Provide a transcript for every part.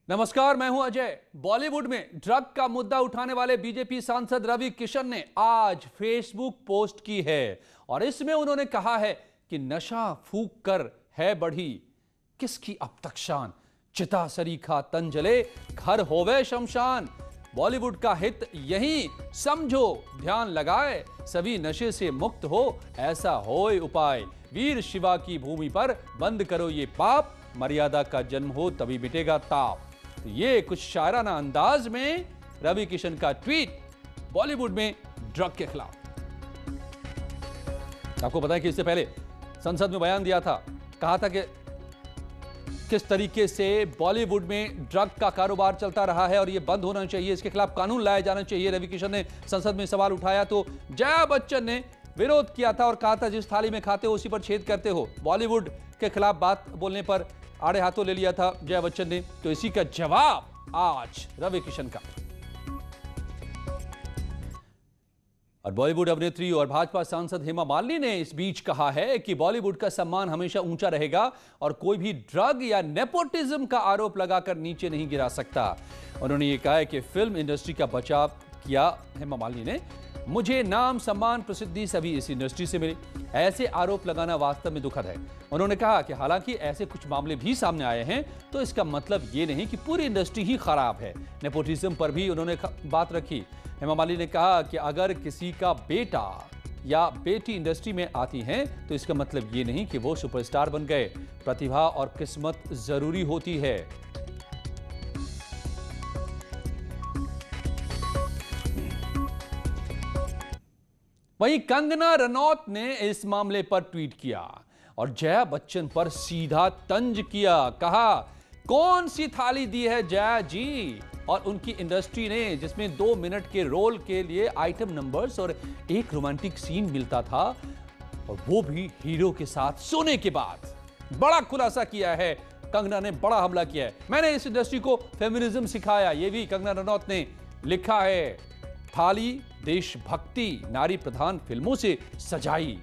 नमस्कार, मैं हूं अजय। बॉलीवुड में ड्रग का मुद्दा उठाने वाले बीजेपी सांसद रवि किशन ने आज फेसबुक पोस्ट की है और इसमें उन्होंने कहा है कि नशा फूंक कर है बढ़ी किसकी अब तक शान, चिता सरीखा तन जले घर होवे शमशान। बॉलीवुड का हित यही समझो, ध्यान लगाए सभी नशे से मुक्त हो, ऐसा होए उपाय। वीर शिवा की भूमि पर बंद करो ये पाप, मर्यादा का जन्म हो तभी मिटेगा ताप। ये कुछ शायराना अंदाज में रवि किशन का ट्वीट बॉलीवुड में ड्रग के खिलाफ। आपको पता है कि इससे पहले संसद में बयान दिया था, कहा था कि किस तरीके से बॉलीवुड में ड्रग का कारोबार चलता रहा है और यह बंद होना चाहिए, इसके खिलाफ कानून लाया जाना चाहिए। रवि किशन ने संसद में सवाल उठाया तो जया बच्चन ने विरोध किया था और कहा था जिस थाली में खाते हो उसी पर छेद करते हो। बॉलीवुड के खिलाफ बात बोलने पर आड़े हाथों ले लिया था जया बच्चन ने, तो इसी का जवाब आज रवि किशन का। और बॉलीवुड अभिनेत्री और भाजपा सांसद हेमा मालिनी ने इस बीच कहा है कि बॉलीवुड का सम्मान हमेशा ऊंचा रहेगा और कोई भी ड्रग या नेपोटिज्म का आरोप लगाकर नीचे नहीं गिरा सकता। उन्होंने ये कहा है कि फिल्म इंडस्ट्री का बचाव किया हेमा मालिनी ने, मुझे नाम सम्मान प्रसिद्धि सभी इस इंडस्ट्री से मिली, ऐसे आरोप लगाना वास्तव में दुखद है। उन्होंने कहा कि हालांकि ऐसे कुछ मामले भी सामने आए हैं तो इसका मतलब ये नहीं कि पूरी इंडस्ट्री ही खराब है। नेपोटिज्म पर भी उन्होंने बात रखी। हेमा मालिनी ने कहा कि अगर किसी का बेटा या बेटी इंडस्ट्री में आती हैं तो इसका मतलब ये नहीं कि वो सुपरस्टार बन गए। प्रतिभा और किस्मत जरूरी होती है। वहीं कंगना रनौत ने इस मामले पर ट्वीट किया और जया बच्चन पर सीधा तंज किया। कहा, कौन सी थाली दी है जया जी और उनकी इंडस्ट्री ने, जिसमें 2 मिनट के रोल के लिए आइटम नंबर्स और एक रोमांटिक सीन मिलता था, और वो भी हीरो के साथ सोने के बाद। बड़ा खुलासा किया है कंगना ने, बड़ा हमला किया है। मैंने इस इंडस्ट्री को फेमिनिज्म सिखाया, ये भी कंगना रनौत ने लिखा है। थाली देशभक्ति नारी प्रधान फिल्मों से सजाई,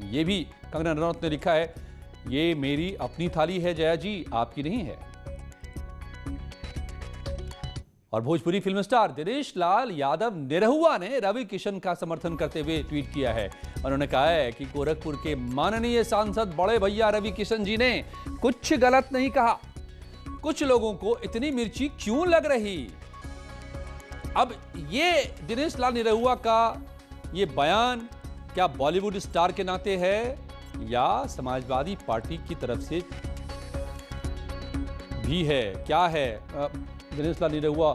ये भी कंगना रनौत ने लिखा है। ये मेरी अपनी थाली है जया जी, आपकी नहीं है। और भोजपुरी फिल्म स्टार दिनेश लाल यादव निरहुआ ने रवि किशन का समर्थन करते हुए ट्वीट किया है। उन्होंने कहा है कि गोरखपुर के माननीय सांसद बड़े भैया रवि किशन जी ने कुछ गलत नहीं कहा। कुछ लोगों को इतनी मिर्ची क्यों लग रही। अब ये दिनेश लाल निरहुआ का ये बयान क्या बॉलीवुड स्टार के नाते है या समाजवादी पार्टी की तरफ से भी है, क्या है? दिनेश लाल निरहुआ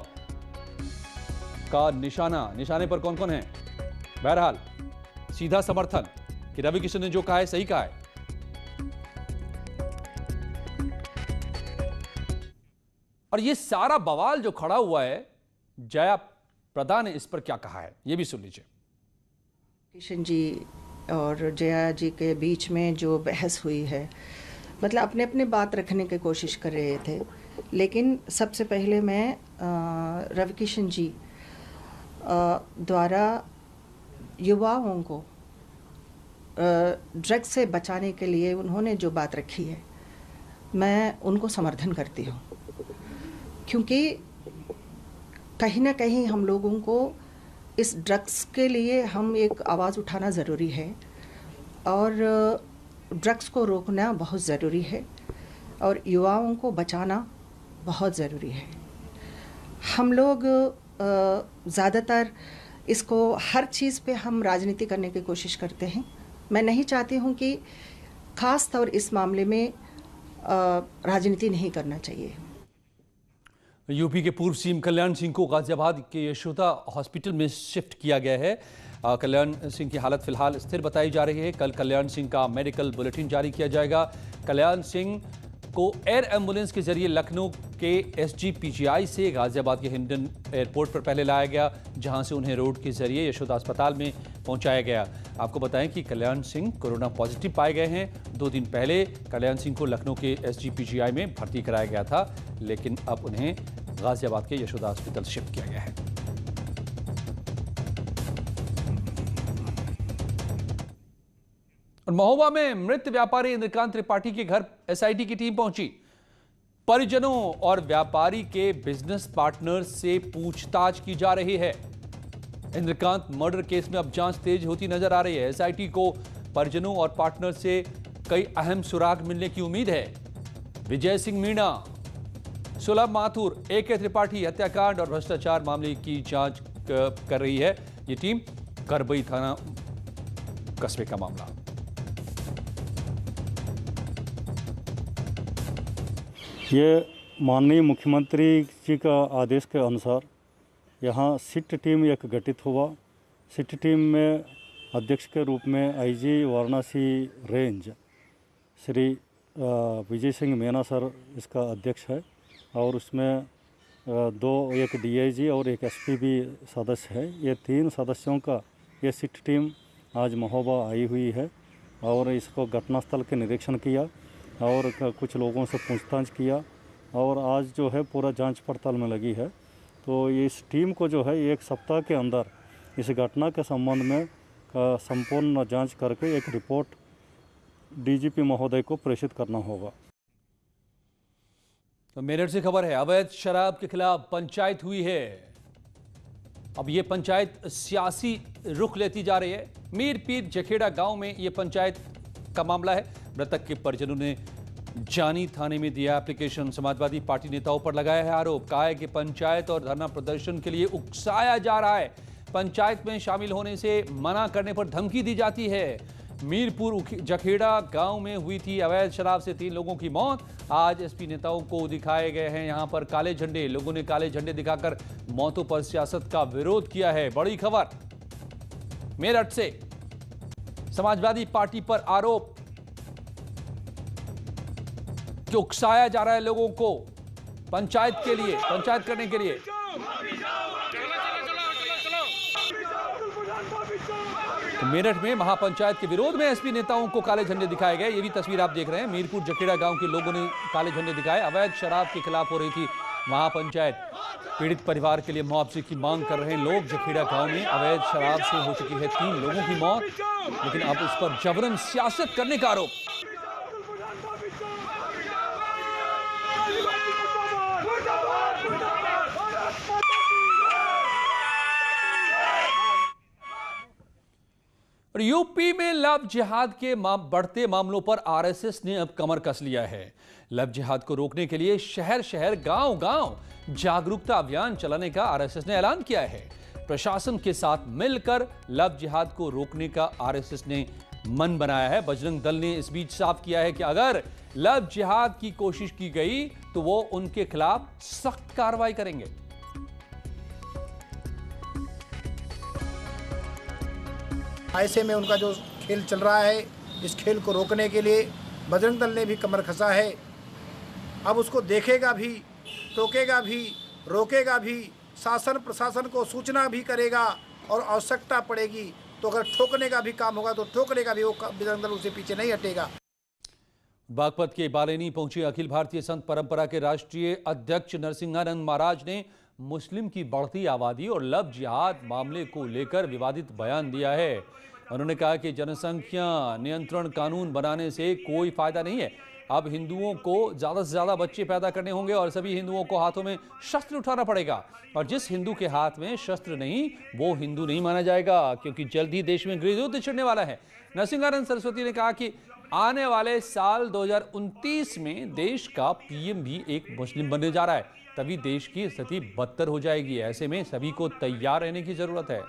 का निशाने पर कौन कौन है? बहरहाल सीधा समर्थन कि रवि किशन ने जो कहा है सही कहा है। और ये सारा बवाल जो खड़ा हुआ है, जया प्रदा ने इस पर क्या कहा है, ये भी सुन लीजिए। किशन जी और जया जी के बीच में जो बहस हुई है, मतलब अपने अपने बात रखने की कोशिश कर रहे थे, लेकिन सबसे पहले मैं रवि किशन जी द्वारा युवाओं को ड्रग्स से बचाने के लिए उन्होंने जो बात रखी है, मैं उनको समर्थन करती हूँ। क्योंकि कहीं ना कहीं हम लोगों को इस ड्रग्स के लिए हम एक आवाज़ उठाना ज़रूरी है और ड्रग्स को रोकना बहुत ज़रूरी है और युवाओं को बचाना बहुत ज़रूरी है। हम लोग ज़्यादातर इसको हर चीज़ पे हम राजनीति करने की कोशिश करते हैं। मैं नहीं चाहती हूँ कि ख़ास तौर इस मामले में राजनीति नहीं करना चाहिए। यूपी के पूर्व सीएम कल्याण सिंह को गाजियाबाद के यशोदा हॉस्पिटल में शिफ्ट किया गया है। कल्याण सिंह की हालत फिलहाल स्थिर बताई जा रही है। कल कल्याण सिंह का मेडिकल बुलेटिन जारी किया जाएगा। कल्याण सिंह को एयर एम्बुलेंस के जरिए लखनऊ के एसजीपीजीआई से गाजियाबाद के हिंडन एयरपोर्ट पर पहले लाया गया, जहां से उन्हें रोड के जरिए यशोदा अस्पताल में पहुंचाया गया। आपको बताएं कि कल्याण सिंह कोरोना पॉजिटिव पाए गए हैं। 2 दिन पहले कल्याण सिंह को लखनऊ के एसजीपीजीआई में भर्ती कराया गया था, लेकिन अब उन्हें गाजियाबाद के यशोदा अस्पताल शिफ्ट किया गया है। और महोबा में मृत व्यापारी इंद्रकांत त्रिपाठी के घर एसआईटी की टीम पहुंची। परिजनों और व्यापारी के बिजनेस पार्टनर से पूछताछ की जा रही है। इंद्रकांत मर्डर केस में अब जांच तेज होती नजर आ रही है। एसआईटी को परिजनों और पार्टनर से कई अहम सुराग मिलने की उम्मीद है। विजय सिंह मीणा, सुलभ माथुर, AK त्रिपाठी हत्याकांड और भ्रष्टाचार मामले की जांच कर रही है ये टीम। करबई थाना कस्बे का मामला। ये माननीय मुख्यमंत्री जी का आदेश के अनुसार यहाँ सिट टीम एक गठित हुआ। सिट टीम में अध्यक्ष के रूप में IG Varanasi range Shri Vijay Singh Meena sir इसका अध्यक्ष है और उसमें एक DIG और एक SP भी सदस्य है। ये 3 सदस्यों का ये सिट टीम आज महोबा आई हुई है और इसको घटनास्थल के निरीक्षण किया और कुछ लोगों से पूछताछ किया और आज जो है पूरा जांच पड़ताल में लगी है। तो इस टीम को जो है 1 सप्ताह के अंदर इस घटना के संबंध में संपूर्ण जांच करके एक रिपोर्ट DGP महोदय को प्रेषित करना होगा। तो मेरठ से खबर है, अवैध शराब के खिलाफ पंचायत हुई है। अब ये पंचायत सियासी रुख लेती जा रही है। मीरपीर जखेड़ा गांव में ये पंचायत का मामला है। मृतक के परिजनों ने जानी थाने में दिया एप्लीकेशन। समाजवादी पार्टी नेताओं पर लगाया है आरोप। कहा है कि पंचायत और धरना प्रदर्शन के लिए उकसाया जा रहा है। पंचायत में शामिल होने से मना करने पर धमकी दी जाती है। मीरपुर जखेड़ा गांव में हुई थी अवैध शराब से 3 लोगों की मौत। आज SP नेताओं को दिखाए गए हैं यहां पर काले झंडे। लोगों ने काले झंडे दिखाकर मौतों पर सियासत का विरोध किया है। बड़ी खबर मेरठ से, समाजवादी पार्टी पर आरोप कि उकसाया जा रहा है लोगों को पंचायत के लिए, पंचायत करने के लिए। तो मेरठ में महापंचायत के विरोध में SP नेताओं को काले झंडे दिखाए गए। ये भी तस्वीर आप देख रहे हैं। मीरपुर जखेड़ा गांव के लोगों ने काले झंडे दिखाए। अवैध शराब के खिलाफ हो रही थी महापंचायत। पीड़ित परिवार के लिए मुआवजे की मांग कर रहे हैं लोग। जखेड़ा गांव में अवैध शराब से हो चुकी है 3 लोगों की मौत, लेकिन अब इस पर जबरन सियासत करने का आरोप। और यूपी में लव जिहाद के बढ़ते मामलों पर RSS ने अब कमर कस लिया है। लव जिहाद को रोकने के लिए शहर शहर गांव गांव जागरूकता अभियान चलाने का RSS ने ऐलान किया है। प्रशासन के साथ मिलकर लव जिहाद को रोकने का RSS ने मन बनाया है। बजरंग दल ने इस बीच साफ किया है कि अगर लव जिहाद की कोशिश की गई तो वो उनके खिलाफ सख्त कार्रवाई करेंगे। ऐसे में उनका जो खेल चल रहा है, इस खेल को रोकने के लिए बजरंग दल ने भी कमर कसा है। अब उसको देखेगा भी, टोकेगा भी, रोकेगा भी, शासन प्रशासन को सूचना भी करेगा और आवश्यकता पड़ेगी तो अगर ठोकने का भी काम होगा तो ठोकने का भी वो बजरंग दल उससे पीछे नहीं हटेगा। बागपत के बालेनी पहुंचे अखिल भारतीय संत परंपरा के राष्ट्रीय अध्यक्ष नरसिंहानंद महाराज ने मुस्लिम की बढ़ती आबादी और लव जिहाद मामले को लेकर विवादित बयान दिया है। उन्होंने कहा कि जनसंख्या नियंत्रण कानून बनाने से कोई फायदा नहीं है। अब हिंदुओं को ज़्यादा से ज़्यादा बच्चे पैदा करने होंगे और सभी हिंदुओं को हाथों में शस्त्र उठाना पड़ेगा। और जिस हिंदू के हाथ में शस्त्र नहीं वो हिंदू नहीं माना जाएगा, क्योंकि जल्द ही देश में गृहयुद्ध छिड़ने वाला है। नरसिंहानंद सरस्वती ने कहा कि आने वाले साल 2029 में देश का PM भी एक मुस्लिम बनने जा रहा है, तभी देश की स्थिति बदतर हो जाएगी। ऐसे में सभी को तैयार रहने की जरूरत है।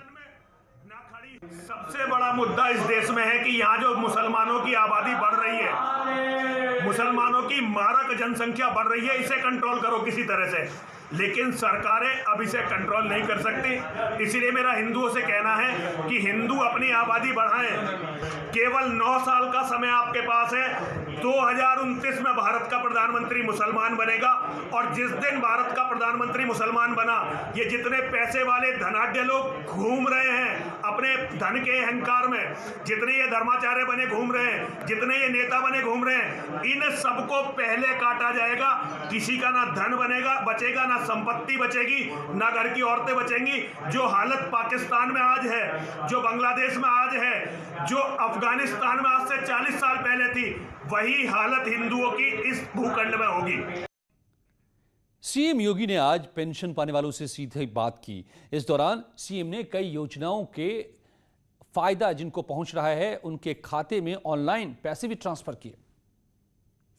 सबसे बड़ा मुद्दा इस देश में है कि यहाँ जो मुसलमानों की आबादी बढ़ रही है, मुसलमानों की मारक जनसंख्या बढ़ रही है, इसे कंट्रोल करो किसी तरह से। लेकिन सरकारें अब इसे कंट्रोल नहीं कर सकती। इसीलिए मेरा हिंदुओं से कहना है कि हिंदू अपनी आबादी बढ़ाएं। केवल 9 साल का समय आपके पास है। 2029 में भारत का प्रधानमंत्री मुसलमान बनेगा और जिस दिन भारत का प्रधानमंत्री मुसलमान बना, ये जितने पैसे वाले धनाढ्य लोग घूम रहे हैं अपने धन के अहंकार में, जितने ये धर्माचार्य बने घूम रहे हैं, जितने ये नेता बने घूम रहे हैं, इन सबको पहले काटा जाएगा। किसी का ना धन बचेगा, ना संपत्ति बचेगी, ना घर की औरतें बचेंगी। जो हालत पाकिस्तान में आज है, जो बांग्लादेश में आज है, जो अफगानिस्तान में आज से 40 साल पहले थी, वही हालत हिंदुओं की इस भूखंड में होगी। सीएम योगी ने आज पेंशन पाने वालों से सीधे बात की। इस दौरान सीएम ने कई योजनाओं के फायदा जिनको पहुंच रहा है उनके खाते में ऑनलाइन पैसे भी ट्रांसफर किए।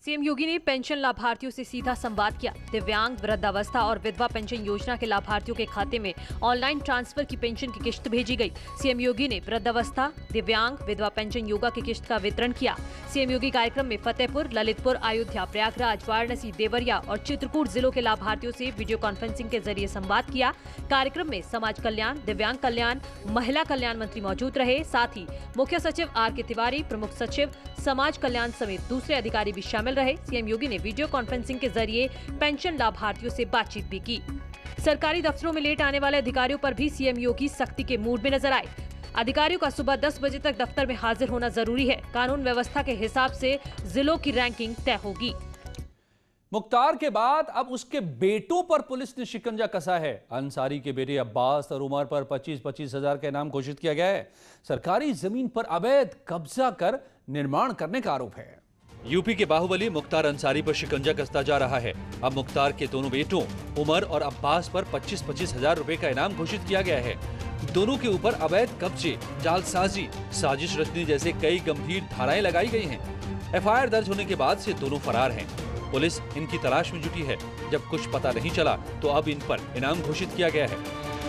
सीएम योगी ने पेंशन लाभार्थियों से सीधा संवाद किया। दिव्यांग, वृद्धावस्था और विधवा पेंशन योजना के लाभार्थियों के खाते में ऑनलाइन ट्रांसफर की पेंशन की किश्त भेजी गई। सीएम योगी ने वृद्धावस्था, दिव्यांग, विधवा पेंशन योगा की किश्त का वितरण किया। सीएम योगी कार्यक्रम में फतेहपुर, ललितपुर, अयोध्या, प्रयागराज, वाराणसी, देवरिया और चित्रकूट जिलों के लाभार्थियों से वीडियो कॉन्फ्रेंसिंग के जरिए संवाद किया। कार्यक्रम में समाज कल्याण, दिव्यांग कल्याण, महिला कल्याण मंत्री मौजूद रहे। साथ ही मुख्य सचिव आर.के. तिवारी, प्रमुख सचिव समाज कल्याण समेत दूसरे अधिकारी भी शामिल रहे। सीएम योगी ने वीडियो कॉन्फ्रेंसिंग के जरिए पेंशन लाभार्थियों से बातचीत भी की। सरकारी दफ्तरों में लेट आने वाले अधिकारियों पर भी सीएम योगी सख्ती के मूड में नजर आए। अधिकारियों का सुबह 10 बजे तक दफ्तर में हाजिर होना जरूरी है। कानून व्यवस्था के हिसाब से जिलों की रैंकिंग तय होगी। मुख्तार के बाद अब उसके बेटों पर पुलिस ने शिकंजा कसा है। अंसारी के बेटे अब्बास और उमर पर 25-25 हजार का इनाम घोषित किया गया है। सरकारी जमीन पर अवैध कब्जा कर निर्माण करने का आरोप है। यूपी के बाहुबली मुख्तार अंसारी पर शिकंजा कसता जा रहा है। अब मुख्तार के दोनों बेटों उमर और अब्बास पर 25-25 हजार रुपए का इनाम घोषित किया गया है। दोनों के ऊपर अवैध कब्जे, जालसाजी, साजिश रचने जैसे कई गंभीर धाराएं लगाई गई हैं। एफआईआर दर्ज होने के बाद से दोनों फरार हैं। पुलिस इनकी तलाश में जुटी है। जब कुछ पता नहीं चला तो अब इन पर इनाम घोषित किया गया है।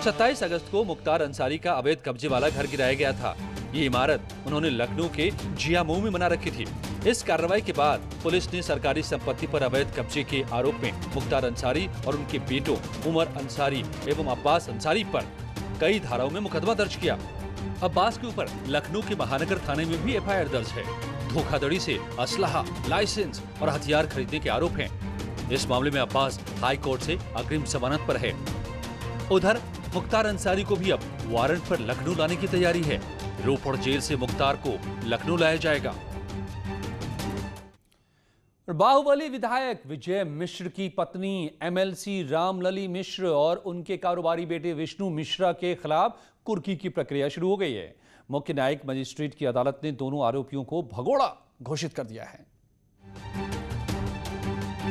27 अगस्त को मुख्तार अंसारी का अवैध कब्जे वाला घर गिराया गया था। ये इमारत उन्होंने लखनऊ के जियामऊ में बना रखी थी। इस कार्रवाई के बाद पुलिस ने सरकारी संपत्ति पर अवैध कब्जे के आरोप में मुख्तार अंसारी और उनके बेटों उमर अंसारी एवं अब्बास अंसारी पर कई धाराओं में मुकदमा दर्ज किया। अब्बास के ऊपर लखनऊ के महानगर थाने में भी एफआईआर दर्ज है। धोखाधड़ी से असलहा, लाइसेंस और हथियार खरीदने के आरोप हैं। इस मामले में अब्बास हाई कोर्ट से अग्रिम जमानत पर है। उधर मुख्तार अंसारी को भी अब वारंट पर लखनऊ लाने की तैयारी है। रोपड़ जेल से मुख्तार को लखनऊ लाया जाएगा। बाहुबली विधायक विजय मिश्र की पत्नी एमएलसी रामलली मिश्र और उनके कारोबारी बेटे विष्णु मिश्रा के खिलाफ कुर्की की प्रक्रिया शुरू हो गई है। मुख्य न्यायिक मजिस्ट्रेट की अदालत ने दोनों आरोपियों को भगोड़ा घोषित कर दिया है।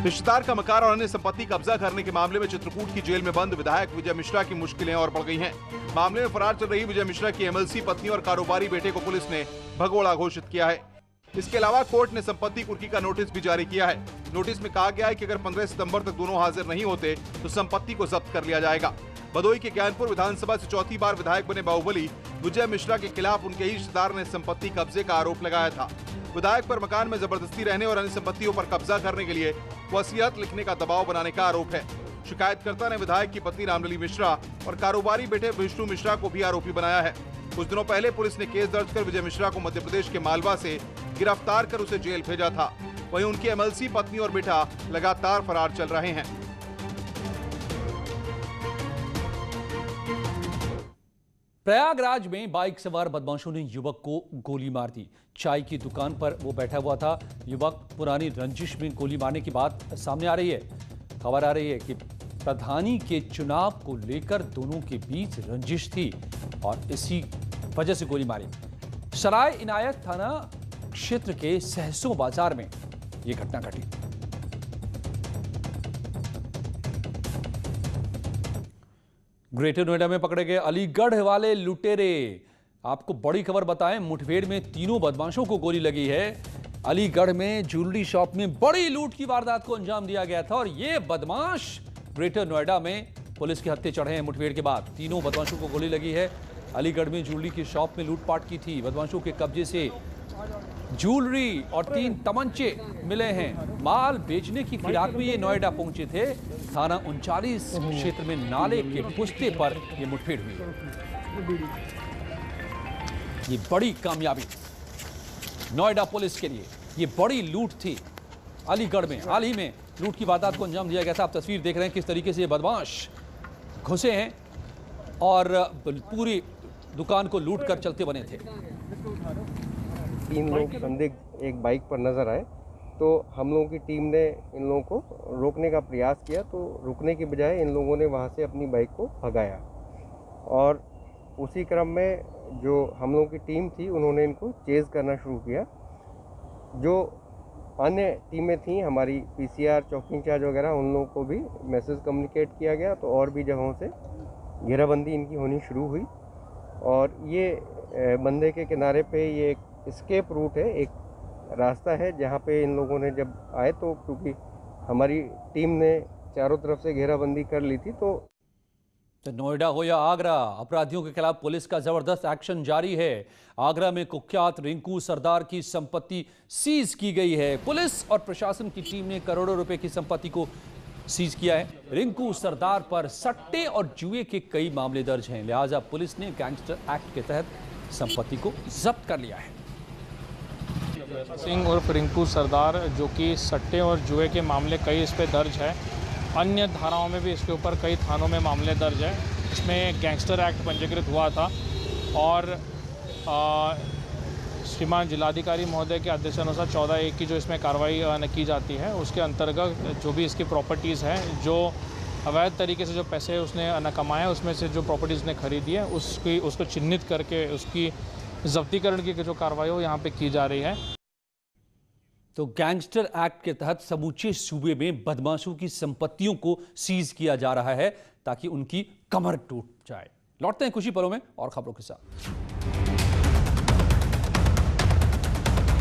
रिश्तेदार का मकान और अन्य संपत्ति कब्जा करने के मामले में चित्रकूट की जेल में बंद विधायक विजय मिश्रा की मुश्किलें और बढ़ गई हैं। मामले में फरार चल रही विजय मिश्रा की एमएलसी पत्नी और कारोबारी बेटे को पुलिस ने भगोड़ा घोषित किया है। इसके अलावा कोर्ट ने संपत्ति कुर्की का नोटिस भी जारी किया है। नोटिस में कहा गया है कि अगर 15 सितंबर तक दोनों हाजिर नहीं होते तो संपत्ति को जब्त कर लिया जाएगा। भदोही के ज्ञानपुर विधानसभा से चौथी बार विधायक बने बाहुबली विजय मिश्रा के खिलाफ उनके ही रिश्तेदार ने संपत्ति कब्जे का आरोप लगाया था। विधायक पर मकान में जबरदस्ती रहने और अन्य संपत्तियों पर कब्जा करने के लिए वसीयत लिखने का दबाव बनाने का आरोप है। शिकायतकर्ता ने विधायक की पत्नी रामलली मिश्रा और कारोबारी बेटे विष्णु मिश्रा को भी आरोपी बनाया है। कुछ दिनों पहले पुलिस ने केस दर्ज कर विजय मिश्रा को मध्य प्रदेश के मालवा से गिरफ्तार कर उसे जेल भेजा था। वहीं उनकी एमएलसी पत्नी और बेटा लगातार फरार चल रहे हैं। प्रयागराज में बाइक सवार बदमाशों ने युवक को गोली मार दी। चाय की दुकान पर वो बैठा हुआ था। युवक पुरानी रंजिश में गोली मारने की बात सामने आ रही है। खबर आ रही है कि प्रधानी के चुनाव को लेकर दोनों के बीच रंजिश थी और इसी वजह से गोली मारी। सराय इनायत थाना क्षेत्र के सहसों बाजार में यह घटना घटी। ग्रेटर नोएडा में पकड़े गए अलीगढ़ वाले लुटेरे। आपको बड़ी खबर बताएं, मुठभेड़ में तीनों बदमाशों को गोली लगी है। अलीगढ़ में ज्वेलरी शॉप में बड़ी लूट की वारदात को अंजाम दिया गया था और ये बदमाश ग्रेटर नोएडा में पुलिस के हत्थे चढ़े हैं। मुठभेड़ के बाद तीनों बदमाशों को गोली लगी है। अलीगढ़ में ज्वेलरी की शॉप में लूटपाट की थी। बदमाशों के कब्जे से ज्वेलरी और 3 तमंचे मिले हैं। माल बेचने की फिराक में ये नोएडा पहुंचे थे। थाना 39 क्षेत्र में नाले के पुश्ते पर यह मुठभेड़ हुई। ये बड़ी कामयाबी नोएडा पुलिस के लिए। ये बड़ी लूट थी। अलीगढ़ में हाल ही में लूट की वारदात को अंजाम दिया गया था। आप तस्वीर देख रहे हैं किस तरीके से ये बदमाश घुसे हैं और पूरी दुकान को लूट कर चलते बने थे। 3 लोग संदिग्ध एक बाइक पर नजर आए तो हम लोगों की टीम ने इन लोगों को रोकने का प्रयास किया, तो रुकने की बजाय इन लोगों ने वहां से अपनी बाइक को भगाया और उसी क्रम में जो हम लोगों की टीम थी उन्होंने इनको चेज़ करना शुरू किया। जो अन्य टीमें थीं हमारी, पीसीआर, चौकी इंचार्ज वगैरह, उन लोगों को भी मैसेज कम्युनिकेट किया गया। तो और भी जगहों से घेराबंदी इनकी होनी शुरू हुई और ये बंदे के किनारे पे ये एक एस्केप रूट है, एक रास्ता है जहाँ पे इन लोगों ने जब आए तो क्योंकि हमारी टीम ने चारों तरफ से घेराबंदी कर ली थी तो नोएडा हो या आगरा, अपराधियों के खिलाफ पुलिस का जबरदस्त एक्शन जारी है। आगरा में कुख्यात रिंकू सरदार की संपत्ति सीज की गई है। पुलिस और प्रशासन की टीम ने करोड़ों रुपए की संपत्ति को सीज किया है। रिंकू सरदार पर सट्टे और जुए के कई मामले दर्ज हैं, लिहाजा पुलिस ने गैंगस्टर एक्ट के तहत संपत्ति को जब्त कर लिया है। सिंह उर्फ रिंकू सरदार, जो कि सट्टे और जुए के मामले कई इस पे दर्ज है, अन्य धाराओं में भी इसके ऊपर कई थानों में मामले दर्ज है। इसमें गैंगस्टर एक्ट पंजीकृत हुआ था और श्रीमान जिलाधिकारी महोदय के आदेशानुसार 14(1) की जो इसमें कार्रवाई की जाती है, उसके अंतर्गत जो भी इसकी प्रॉपर्टीज़ हैं, जो अवैध तरीके से जो पैसे उसने कमाए, उसमें से जो प्रॉपर्टीज़ उसने खरीदी है उसको चिन्हित करके उसकी जब्तीकरण की जो कार्रवाई हो यहाँ पे की जा रही है। तो गैंगस्टर एक्ट के तहत समूचे सूबे में बदमाशों की संपत्तियों को सीज किया जा रहा है ताकि उनकी कमर टूट जाए। लौटते हैं कुछ ही पलों में और खबरों के साथ।